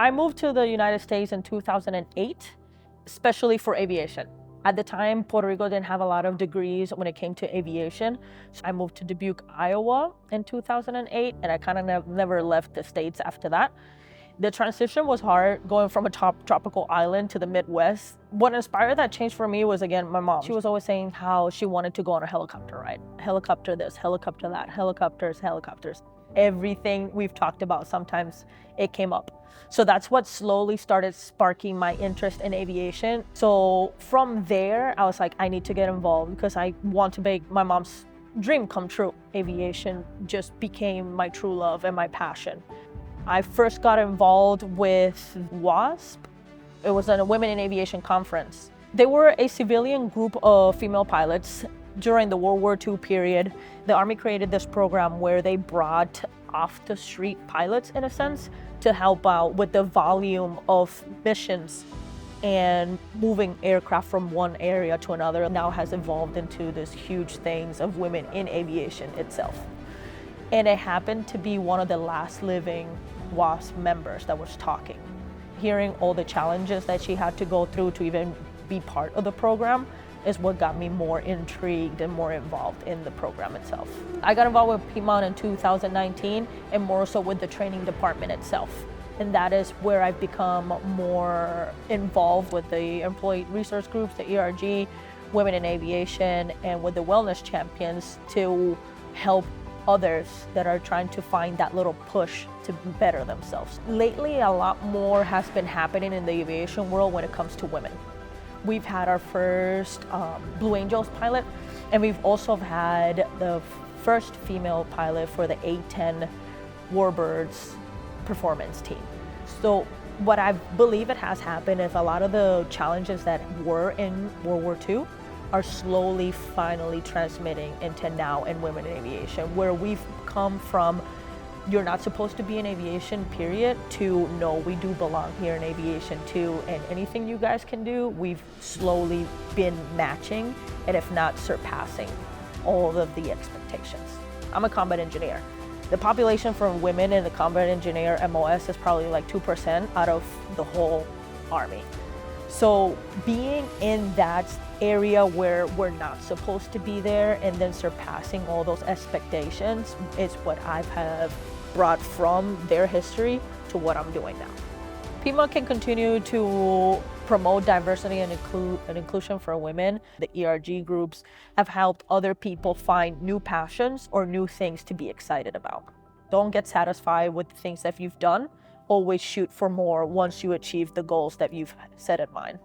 I moved to the United States in 2008, especially for aviation. At the time, Puerto Rico didn't have a lot of degrees when it came to aviation. So I moved to Dubuque, Iowa in 2008, and I kind of never left the States after that. The transition was hard, going from a tropical island to the Midwest. What inspired that change for me was, again, my mom. She was always saying how she wanted to go on a helicopter ride. Helicopter this, helicopter that, helicopters. Everything we've talked about, sometimes it came up. So that's what slowly started sparking my interest in aviation. So from there, I was like, I need to get involved because I want to make my mom's dream come true. Aviation just became my true love and my passion. I first got involved with WASP. It was a Women in Aviation conference. They were a civilian group of female pilots. During the World War II period, the Army created this program where they brought off-the-street pilots, in a sense, to help out with the volume of missions and moving aircraft from one area to another. Now has evolved into this huge things of women in aviation itself. And it happened to be one of the last living WASP members that was talking. Hearing all the challenges that she had to go through to even be part of the program is what got me more intrigued and more involved in the program itself. I got involved with Piedmont in 2019 and more so with the training department itself. And that is where I've become more involved with the employee resource groups, the ERG, Women in Aviation, and with the wellness champions to help others that are trying to find that little push to better themselves. Lately, a lot more has been happening in the aviation world when it comes to women. We've had our first Blue Angels pilot, and we've also had the first female pilot for the A-10 Warbirds performance team. So what I believe it has happened is a lot of the challenges that were in World War II are slowly, finally transmitting into now in Women in Aviation, where we've come from you're not supposed to be in aviation, period, to no, we do belong here in aviation too, and anything you guys can do, we've slowly been matching, and if not surpassing, all of the expectations. I'm a combat engineer. The population for women in the combat engineer MOS is probably like 2% out of the whole Army. So being in that area where we're not supposed to be there and then surpassing all those expectations is what I have brought from their history to what I'm doing now. Piedmont can continue to promote diversity and inclusion for women. The ERG groups have helped other people find new passions or new things to be excited about. Don't get satisfied with the things that you've done. Always shoot for more once you achieve the goals that you've set in mind.